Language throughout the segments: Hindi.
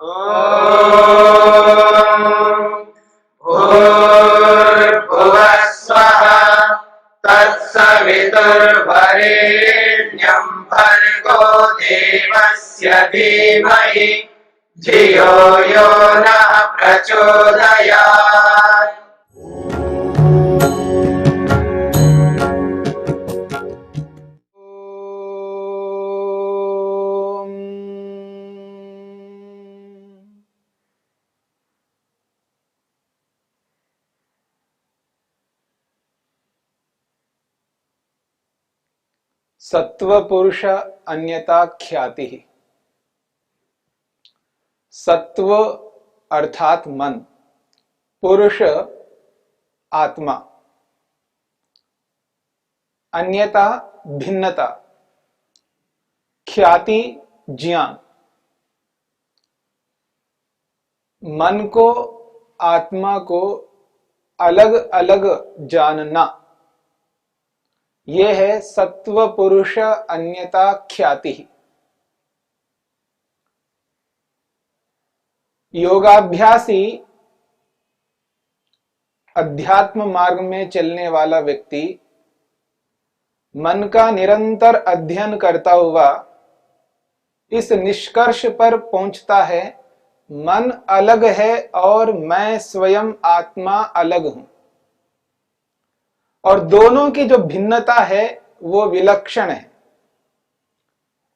भूर्भुवः स्वः तत्सवितुर्वरेण्यं भर्गो देवस्य धीमहि धियो यो नः प्रचोदयात्। सत्व पुरुष अन्यता ख्याति। सत्व अर्थात मन, पुरुष आत्मा, अन्यता भिन्नता, ख्याति ज्ञान। मन को, आत्मा को अलग अलग जानना, यह है सत्व पुरुष अन्यता ख्याति। योगाभ्यासी, अध्यात्म मार्ग में चलने वाला व्यक्ति मन का निरंतर अध्ययन करता हुआ इस निष्कर्ष पर पहुंचता है, मन अलग है और मैं स्वयं आत्मा अलग हूं, और दोनों की जो भिन्नता है वो विलक्षण है।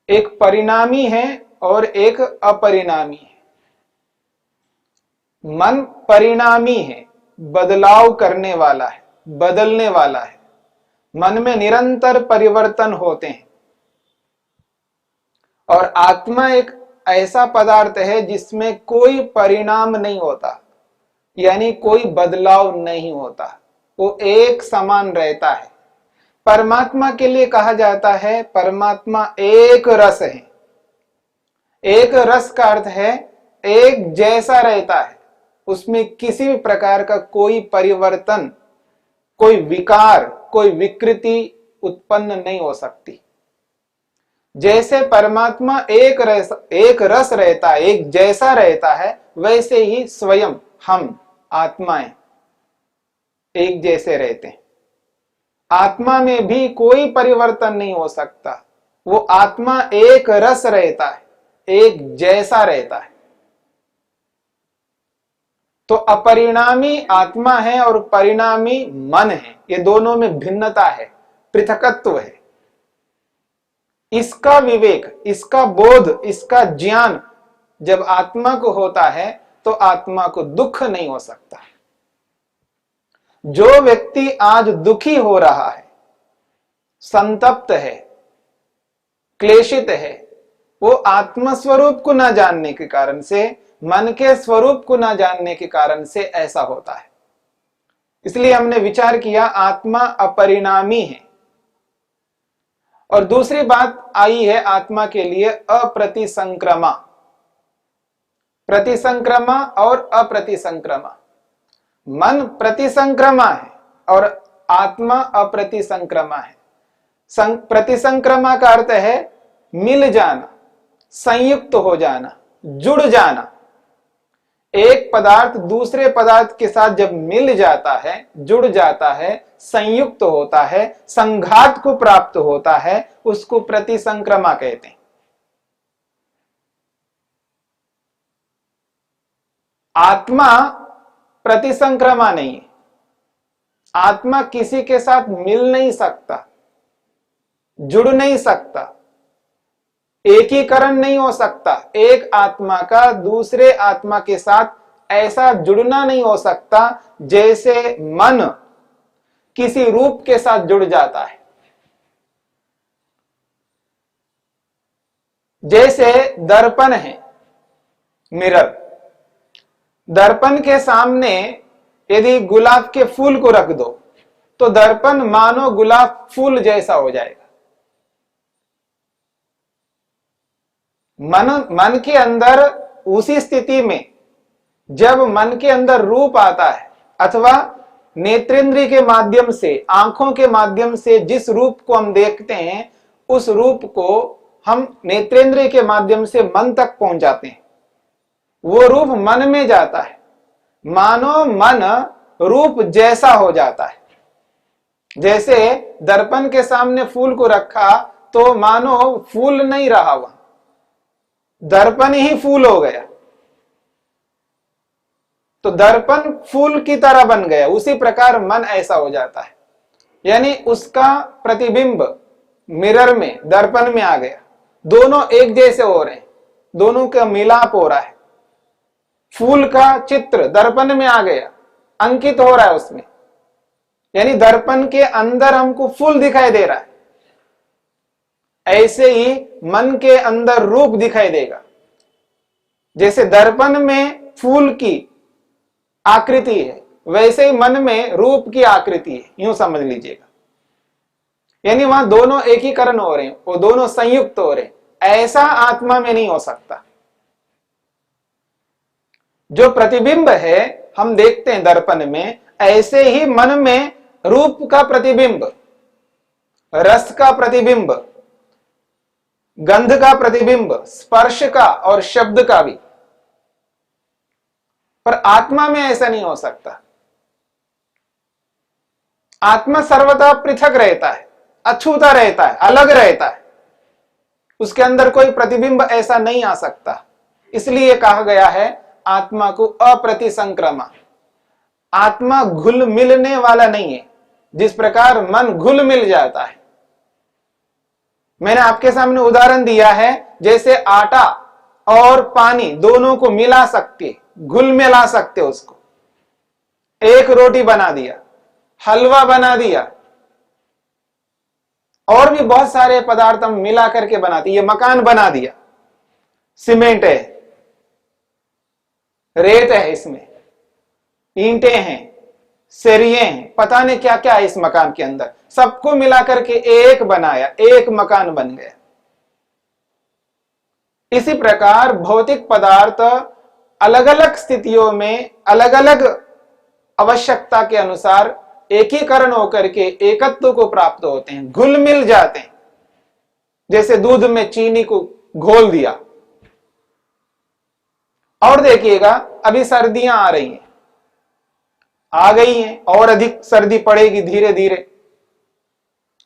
एक परिणामी है और एक अपरिणामी है। मन परिणामी है, बदलाव करने वाला है, बदलने वाला है। मन में निरंतर परिवर्तन होते हैं। और आत्मा एक ऐसा पदार्थ है जिसमें कोई परिणाम नहीं होता, यानी कोई बदलाव नहीं होता, वो एक समान रहता है। परमात्मा के लिए कहा जाता है परमात्मा एक रस है। एक रस का अर्थ है एक जैसा रहता है, उसमें किसी भी प्रकार का कोई परिवर्तन, कोई विकार, कोई विकृति उत्पन्न नहीं हो सकती। जैसे परमात्मा एक रस रहता है, एक जैसा रहता है, वैसे ही स्वयं हम आत्माएं एक जैसे रहते हैं। आत्मा में भी कोई परिवर्तन नहीं हो सकता। वो आत्मा एक रस रहता है, एक जैसा रहता है। तो अपरिणामी आत्मा है और परिणामी मन है। ये दोनों में भिन्नता है, पृथकत्व है। इसका विवेक, इसका बोध, इसका ज्ञान जब आत्मा को होता है तो आत्मा को दुख नहीं हो सकता। जो व्यक्ति आज दुखी हो रहा है, संतप्त है, क्लेशित है, वो आत्मस्वरूप को न जानने के कारण से, मन के स्वरूप को न जानने के कारण से ऐसा होता है। इसलिए हमने विचार किया आत्मा अपरिणामी है। और दूसरी बात आई है आत्मा के लिए अप्रतिसंक्रमा। प्रतिसंक्रमा और अप्रतिसंक्रमा। मन प्रतिसंक्रमा है और आत्मा अप्रतिसंक्रमा है। प्रतिसंक्रमा का अर्थ है मिल जाना, संयुक्त हो जाना, जुड़ जाना। एक पदार्थ दूसरे पदार्थ के साथ जब मिल जाता है, जुड़ जाता है, संयुक्त होता है, संघात को प्राप्त होता है, उसको प्रतिसंक्रमा कहते हैं। आत्मा प्रतिसंक्रमा नहीं है। आत्मा किसी के साथ मिल नहीं सकता, जुड़ नहीं सकता, एकीकरण नहीं हो सकता। एक आत्मा का दूसरे आत्मा के साथ ऐसा जुड़ना नहीं हो सकता जैसे मन किसी रूप के साथ जुड़ जाता है। जैसे दर्पण है, मिरर। दर्पण के सामने यदि गुलाब के फूल को रख दो तो दर्पण मानो गुलाब फूल जैसा हो जाएगा। मन के अंदर उसी स्थिति में जब मन के अंदर रूप आता है, अथवा नेत्रेंद्रिय के माध्यम से, आंखों के माध्यम से जिस रूप को हम देखते हैं, उस रूप को हम नेत्रेंद्रिय के माध्यम से मन तक पहुंचाते हैं। वो रूप मन में जाता है, मानो मन रूप जैसा हो जाता है। जैसे दर्पण के सामने फूल को रखा तो मानो फूल नहीं रहा, वह दर्पण ही फूल हो गया, तो दर्पण फूल की तरह बन गया। उसी प्रकार मन ऐसा हो जाता है, यानी उसका प्रतिबिंब मिरर में, दर्पण में आ गया, दोनों एक जैसे हो रहे हैं, दोनों का मिलाप हो रहा है। फूल का चित्र दर्पण में आ गया, अंकित हो रहा है उसमें, यानी दर्पण के अंदर हमको फूल दिखाई दे रहा है। ऐसे ही मन के अंदर रूप दिखाई देगा। जैसे दर्पण में फूल की आकृति है, वैसे ही मन में रूप की आकृति है, यूं समझ लीजिएगा। यानी वहां दोनों एकीकरण हो रहे हैं, वो दोनों संयुक्त हो रहे हैं। ऐसा आत्मा में नहीं हो सकता। जो प्रतिबिंब है हम देखते हैं दर्पण में, ऐसे ही मन में रूप का प्रतिबिंब, रस का प्रतिबिंब, गंध का प्रतिबिंब, स्पर्श का और शब्द का भी। पर आत्मा में ऐसा नहीं हो सकता। आत्मा सर्वथा पृथक रहता है, अछूता रहता है, अलग रहता है। उसके अंदर कोई प्रतिबिंब ऐसा नहीं आ सकता। इसलिए कहा गया है आत्मा को अप्रतिसंक्रमा। आत्मा घुल मिलने वाला नहीं है, जिस प्रकार मन घुल मिल जाता है। मैंने आपके सामने उदाहरण दिया है, जैसे आटा और पानी दोनों को मिला सकते, घुल मिला सकते, उसको एक रोटी बना दिया, हलवा बना दिया, और भी बहुत सारे पदार्थ हम मिला करके बनाते। ये मकान बना दिया, सीमेंट है, रेत है, इसमें ईंटें हैं, सरिये हैं, पता नहीं क्या क्या है इस मकान के अंदर। सबको मिलाकर के एक बनाया, एक मकान बन गया। इसी प्रकार भौतिक पदार्थ अलग अलग स्थितियों में अलग अलग आवश्यकता के अनुसार एकीकरण होकर के एकत्व को प्राप्त होते हैं, घुल मिल जाते हैं। जैसे दूध में चीनी को घोल दिया। और देखिएगा अभी सर्दियां आ रही हैं, आ गई हैं, और अधिक सर्दी पड़ेगी धीरे धीरे।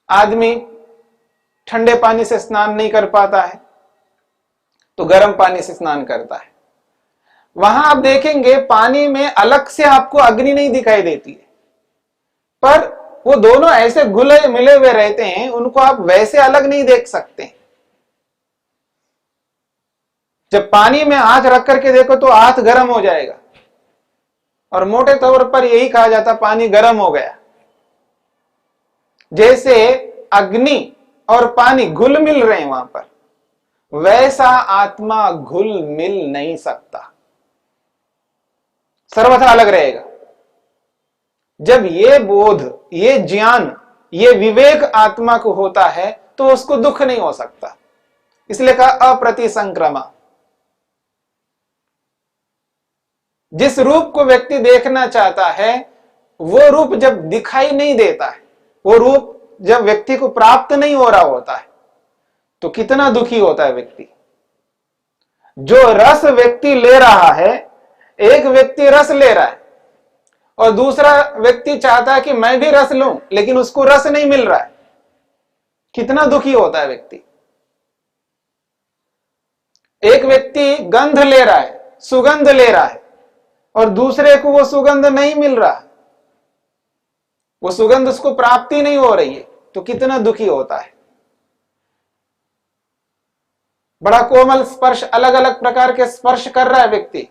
आदमी ठंडे पानी से स्नान नहीं कर पाता है तो गर्म पानी से स्नान करता है। वहां आप देखेंगे पानी में अलग से आपको अग्नि नहीं दिखाई देती है, पर वो दोनों ऐसे घुले मिले हुए रहते हैं, उनको आप वैसे अलग नहीं देख सकते। जब पानी में हाथ रख करके देखो तो हाथ गर्म हो जाएगा, और मोटे तौर पर यही कहा जाता पानी गर्म हो गया। जैसे अग्नि और पानी घुल मिल रहे हैं वहां पर, वैसा आत्मा घुल मिल नहीं सकता, सर्वथा अलग रहेगा। जब ये बोध, ये ज्ञान, ये विवेक आत्मा को होता है तो उसको दुख नहीं हो सकता। इसलिए कहा अप्रतिसंक्रमा। जिस रूप को व्यक्ति देखना चाहता है वो रूप जब दिखाई नहीं देता है, वो रूप जब व्यक्ति को प्राप्त नहीं हो रहा होता है, तो कितना दुखी होता है व्यक्ति। जो रस व्यक्ति ले रहा है, एक व्यक्ति रस ले रहा है और दूसरा व्यक्ति चाहता है कि मैं भी रस लूं, लेकिन उसको रस नहीं मिल रहा है, कितना दुखी होता है व्यक्ति। एक व्यक्ति गंध ले रहा है, सुगंध ले रहा है, और दूसरे को वो सुगंध नहीं मिल रहा, वो सुगंध उसको प्राप्ति नहीं हो रही है, तो कितना दुखी होता है। बड़ा कोमल स्पर्श, अलग अलग प्रकार के स्पर्श कर रहा है व्यक्ति,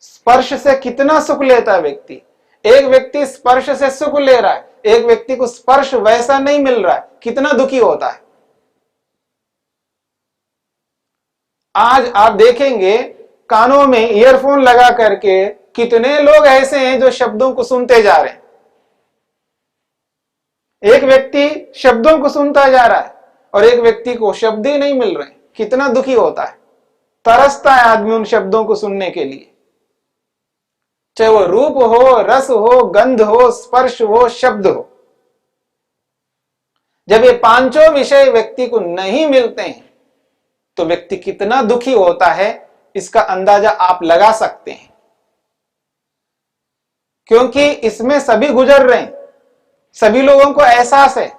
स्पर्श से कितना सुख लेता है व्यक्ति। एक व्यक्ति स्पर्श से सुख ले रहा है, एक व्यक्ति को स्पर्श वैसा नहीं मिल रहा है, कितना दुखी होता है। आज आप देखेंगे कानों में ईयरफोन लगा करके कितने लोग ऐसे हैं जो शब्दों को सुनते जा रहे हैं। एक व्यक्ति शब्दों को सुनता जा रहा है और एक व्यक्ति को शब्द ही नहीं मिल रहे, कितना दुखी होता है, तरसता है आदमी उन शब्दों को सुनने के लिए। चाहे वो रूप हो, रस हो, गंध हो, स्पर्श हो, शब्द हो। जब ये पांचों विषय व्यक्ति को नहीं मिलते हैं तो व्यक्ति कितना दुखी होता है, इसका अंदाजा आप लगा सकते हैं, क्योंकि इसमें सभी गुजर रहे हैं, सभी लोगों को एहसास है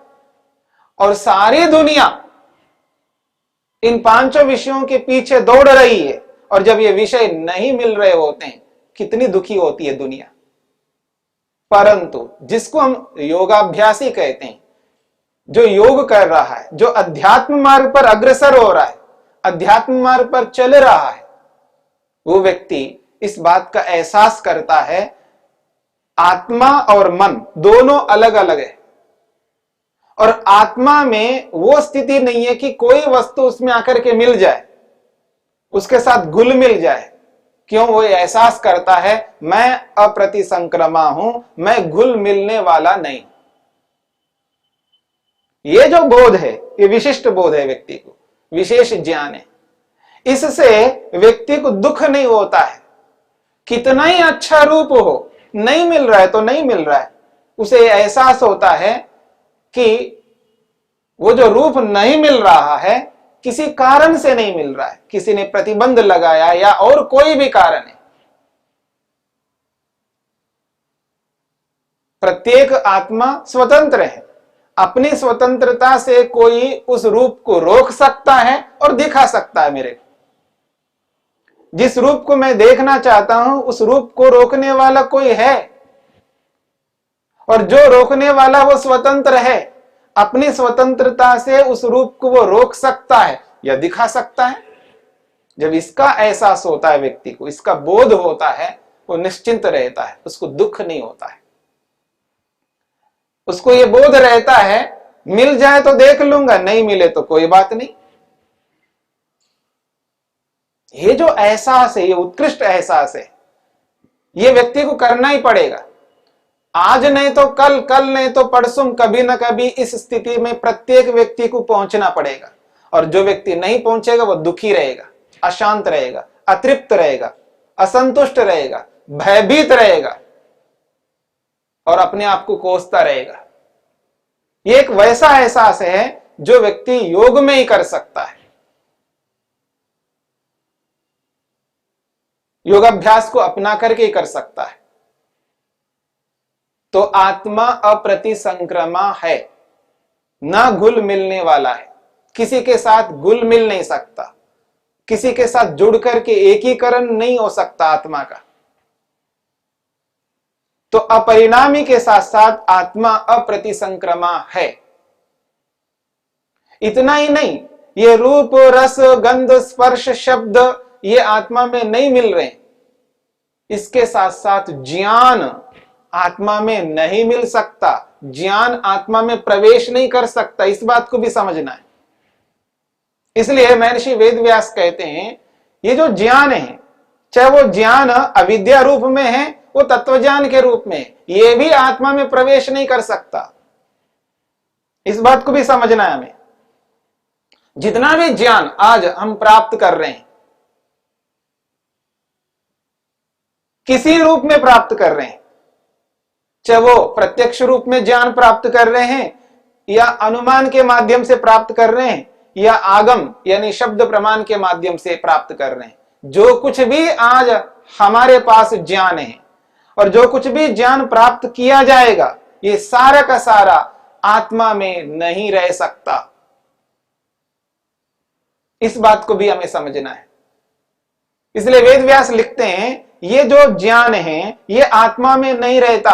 और सारी दुनिया इन पांचों विषयों के पीछे दौड़ रही है। और जब ये विषय नहीं मिल रहे होते हैं, कितनी दुखी होती है दुनिया। परंतु जिसको हम योगाभ्यासी कहते हैं, जो योग कर रहा है, जो अध्यात्म मार्ग पर अग्रसर हो रहा है, अध्यात्म मार्ग पर चल रहा है, वो व्यक्ति इस बात का एहसास करता है आत्मा और मन दोनों अलग अलग है। और आत्मा में वो स्थिति नहीं है कि कोई वस्तु उसमें आकर के मिल जाए, उसके साथ घुल मिल जाए। क्यों? वो एहसास करता है मैं अप्रतिसंक्रमा हूं, मैं घुल मिलने वाला नहीं। ये जो बोध है, ये विशिष्ट बोध है, व्यक्ति को विशेष ज्ञान है। इससे व्यक्ति को दुख नहीं होता है। कितना ही अच्छा रूप हो, नहीं मिल रहा है तो नहीं मिल रहा है, उसे एहसास होता है कि वो जो रूप नहीं मिल रहा है किसी कारण से नहीं मिल रहा है, किसी ने प्रतिबंध लगाया या और कोई भी कारण है। प्रत्येक आत्मा स्वतंत्र है। अपनी स्वतंत्रता से कोई उस रूप को रोक सकता है और दिखा सकता है मेरे को। जिस रूप को मैं देखना चाहता हूं, उस रूप को रोकने वाला कोई है, और जो रोकने वाला वो स्वतंत्र है। अपनी स्वतंत्रता से उस रूप को वो रोक सकता है या दिखा सकता है। जब इसका एहसास होता है व्यक्ति को, इसका बोध होता है, वो निश्चिंत रहता है, उसको दुख नहीं होता है। उसको ये बोध रहता है मिल जाए तो देख लूंगा, नहीं मिले तो कोई बात नहीं। ये जो एहसास है, ये उत्कृष्ट एहसास है, ये व्यक्ति को करना ही पड़ेगा। आज नहीं तो कल, कल नहीं तो परसों, कभी ना कभी इस स्थिति में प्रत्येक व्यक्ति को पहुंचना पड़ेगा। और जो व्यक्ति नहीं पहुंचेगा वो दुखी रहेगा, अशांत रहेगा, अतृप्त रहेगा, असंतुष्ट रहेगा, भयभीत रहेगा और अपने आप को कोसता रहेगा। ये एक वैसा एहसास है जो व्यक्ति योग में ही कर सकता है। योगाभ्यास को अपना करके ही कर सकता है। तो आत्मा अप्रतिसंक्रमा है, ना घुल मिलने वाला है, किसी के साथ घुल मिल नहीं सकता, किसी के साथ जुड़ करके एकीकरण नहीं हो सकता आत्मा का। तो अपरिणामी के साथ साथ आत्मा अप्रतिसंक्रमा है। इतना ही नहीं, ये रूप, रस, गंध, स्पर्श, शब्द ये आत्मा में नहीं मिल रहे, इसके साथ साथ ज्ञान आत्मा में नहीं मिल सकता, ज्ञान आत्मा में प्रवेश नहीं कर सकता। इस बात को भी समझना है। इसलिए महर्षि वेदव्यास कहते हैं ये जो ज्ञान है, चाहे वो ज्ञान अविद्या रूप में है, वो तत्वज्ञान के रूप में, ये भी आत्मा में प्रवेश नहीं कर सकता। इस बात को भी समझना है हमें। जितना भी ज्ञान आज हम प्राप्त कर रहे हैं, किसी रूप में प्राप्त कर रहे हैं, चाहे वो प्रत्यक्ष रूप में ज्ञान प्राप्त कर रहे हैं या अनुमान के माध्यम से प्राप्त कर रहे हैं या आगम यानी शब्द प्रमाण के माध्यम से प्राप्त कर रहे हैं, जो कुछ भी आज हमारे पास ज्ञान है और जो कुछ भी ज्ञान प्राप्त किया जाएगा, ये सारा का सारा आत्मा में नहीं रह सकता। इस बात को भी हमें समझना है। इसलिए वेदव्यास लिखते हैं ये जो ज्ञान है ये आत्मा में नहीं रहता,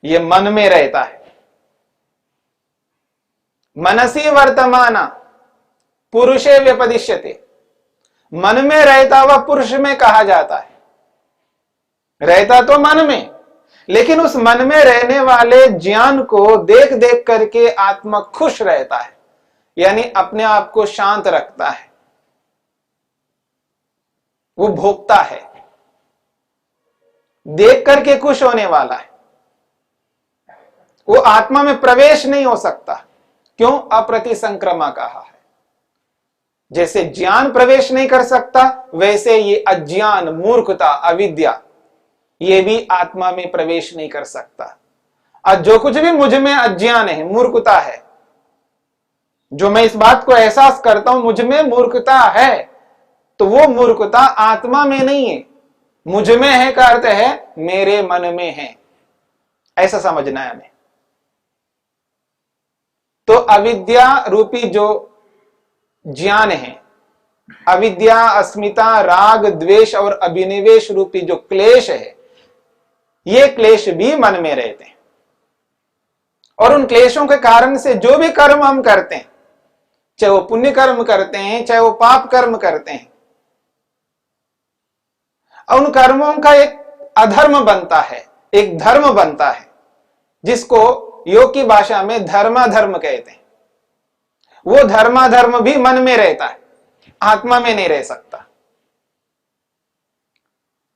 ये मन में रहता है। मनसी वर्तमान पुरुषे व्यपदिश्यते, मन में रहता हुआ पुरुष में कहा जाता है। रहता तो मन में, लेकिन उस मन में रहने वाले ज्ञान को देख देख करके आत्मा खुश रहता है, यानी अपने आप को शांत रखता है, वो भोगता है, देख करके खुश होने वाला है। वो आत्मा में प्रवेश नहीं हो सकता। क्यों? अप्रतिसंक्रमा कहा है। जैसे ज्ञान प्रवेश नहीं कर सकता, वैसे ये अज्ञान, मूर्खता, अविद्या ये भी आत्मा में प्रवेश नहीं कर सकता। और जो कुछ भी मुझ में अज्ञान है, मूर्खता है, जो मैं इस बात को एहसास करता हूं मुझ में मूर्खता है, तो वो मूर्खता आत्मा में नहीं है, मुझ में है का अर्थ है मेरे मन में है, ऐसा समझना है हमें। तो अविद्या रूपी जो ज्ञान है, अविद्या, अस्मिता, राग, द्वेष और अभिनिवेश रूपी जो क्लेश है, ये क्लेश भी मन में रहते हैं। और उन क्लेशों के कारण से जो भी कर्म हम करते हैं, चाहे वो पुण्य कर्म करते हैं चाहे वो पाप कर्म करते हैं, उन कर्मों का एक अधर्म बनता है, एक धर्म बनता है, जिसको योग की भाषा में धर्माधर्म कहते हैं। वो धर्माधर्म भी मन में रहता है, आत्मा में नहीं रह सकता।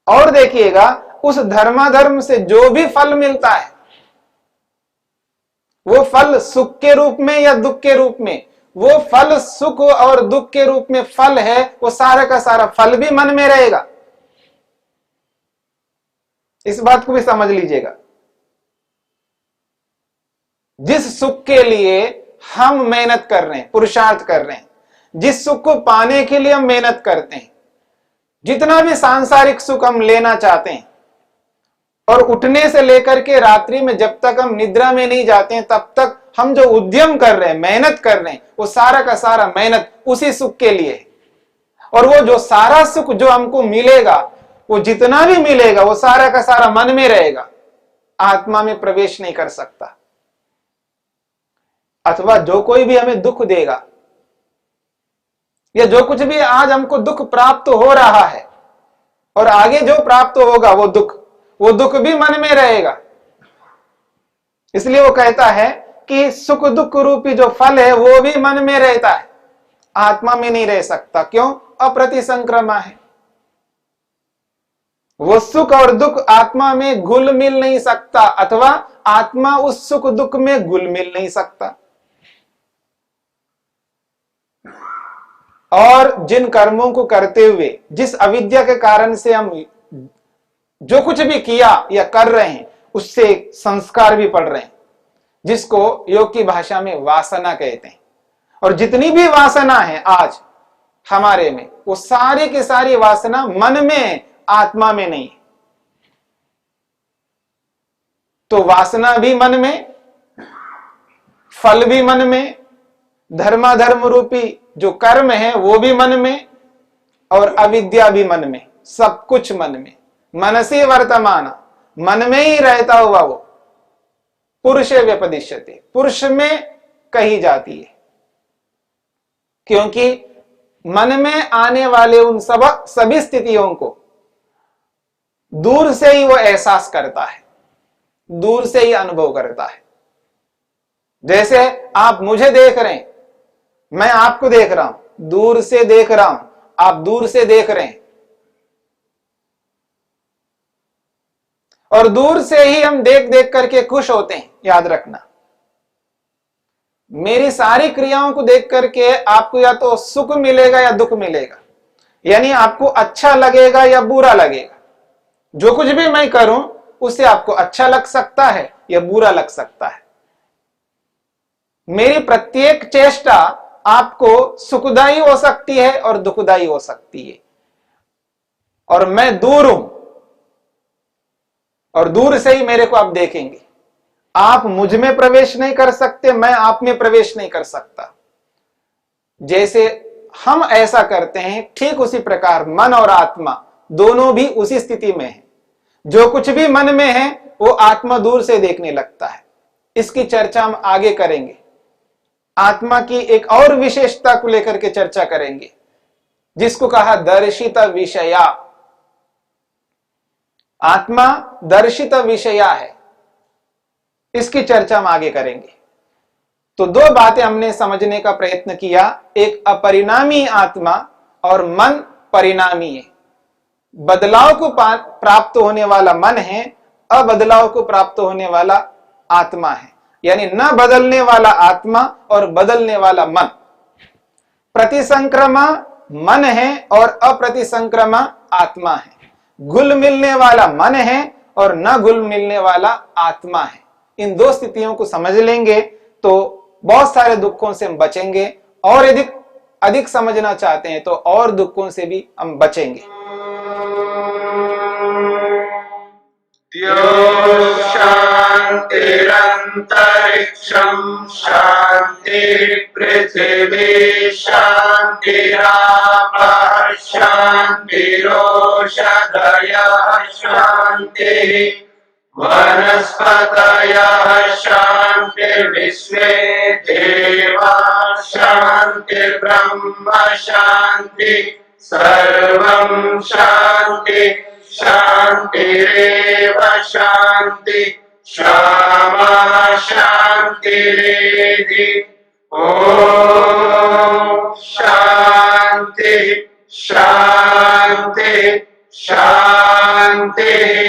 और देखिएगा, उस धर्माधर्म से जो भी फल मिलता है, वो फल सुख के रूप में या दुख के रूप में, वो फल सुख और दुख के रूप में फल है, वो सारा का सारा फल भी मन में रहेगा। इस बात को भी समझ लीजिएगा। जिस सुख के लिए हम मेहनत कर रहे हैं, पुरुषार्थ कर रहे हैं, जिस सुख को पाने के लिए हम मेहनत करते हैं, जितना भी सांसारिक सुख हम लेना चाहते हैं, और उठने से लेकर के रात्रि में जब तक हम निद्रा में नहीं जाते हैं, तब तक हम जो उद्यम कर रहे हैं, मेहनत कर रहे हैं, वो सारा का सारा मेहनत उसी सुख के लिए है। और वो जो सारा सुख जो हमको मिलेगा, वो जितना भी मिलेगा, वो सारा का सारा मन में रहेगा, आत्मा में प्रवेश नहीं कर सकता। अथवा जो कोई भी हमें दुख देगा, या जो कुछ भी आज हमको दुख प्राप्त हो रहा है और आगे जो प्राप्त होगा वो दुख भी मन में रहेगा। इसलिए वो कहता है कि सुख दुख रूपी जो फल है वो भी मन में रहता है, आत्मा में नहीं रह सकता। क्यों? अप्रतिसंक्रमा है। वो सुख और दुख आत्मा में घुल मिल नहीं सकता, अथवा आत्मा उस सुख दुख में घुल मिल नहीं सकता। और जिन कर्मों को करते हुए, जिस अविद्या के कारण से हम जो कुछ भी किया या कर रहे हैं, उससे संस्कार भी पड़ रहे हैं, जिसको योग की भाषा में वासना कहते हैं। और जितनी भी वासना है आज हमारे में, वो सारी की सारी वासना मन में, आत्मा में नहीं। तो वासना भी मन में, फल भी मन में, धर्माधर्म रूपी जो कर्म है वो भी मन में, और अविद्या भी मन में, सब कुछ मन में। मनसी वर्तमान, मन में ही रहता हुआ वो पुरुषे व्यपदिश्यते, पुरुष में कही जाती है। क्योंकि मन में आने वाले उन सभी स्थितियों को दूर से ही वो एहसास करता है, दूर से ही अनुभव करता है। जैसे आप मुझे देख रहे हैं, मैं आपको देख रहा हूं, दूर से देख रहा हूं, आप दूर से देख रहे हैं, और दूर से ही हम देख देख करके खुश होते हैं। याद रखना, मेरी सारी क्रियाओं को देख करके आपको या तो सुख मिलेगा या दुख मिलेगा, यानी आपको अच्छा लगेगा या बुरा लगेगा। जो कुछ भी मैं करूं उससे आपको अच्छा लग सकता है या बुरा लग सकता है। मेरी प्रत्येक चेष्टा आपको सुखदायी हो सकती है और दुखदायी हो सकती है। और मैं दूर हूं, और दूर से ही मेरे को आप देखेंगे। आप मुझ में प्रवेश नहीं कर सकते, मैं आप में प्रवेश नहीं कर सकता। जैसे हम ऐसा करते हैं, ठीक उसी प्रकार मन और आत्मा दोनों भी उसी स्थिति में है। जो कुछ भी मन में है वो आत्मा दूर से देखने लगता है। इसकी चर्चा हम आगे करेंगे। आत्मा की एक और विशेषता को लेकर के चर्चा करेंगे, जिसको कहा दर्शित विषया। आत्मा दर्शित विषया है, इसकी चर्चा हम आगे करेंगे। तो दो बातें हमने समझने का प्रयत्न किया, एक अपरिणामी आत्मा और मन परिणामी है। बदलाव को प्राप्त होने वाला मन है, अबदलाव को प्राप्त होने वाला आत्मा है। यानी न बदलने वाला आत्मा और बदलने वाला मन। प्रतिसंक्रमा मन है और अप्रतिसंक्रमा आत्मा है। घुल मिलने वाला मन है और न घुल मिलने वाला आत्मा है। इन दो स्थितियों को समझ लेंगे तो बहुत सारे दुखों से हम बचेंगे। और यदि अधिक समझना चाहते हैं तो और दुखों से भी हम बचेंगे। शान्तिरन्तरिक्षं शान्तिः पृथिवी शान्तिरापः शान्तिरोषधयः शान्तिः वनस्पतयः शान्तिर्विश्वे देवाः शान्तिर्ब्रह्म शान्ति सर्वं शान्ति शान्तिरेव शान्ति क्षमा शान्तिरेधि ॐ शान्ति शान्ति शान्तिः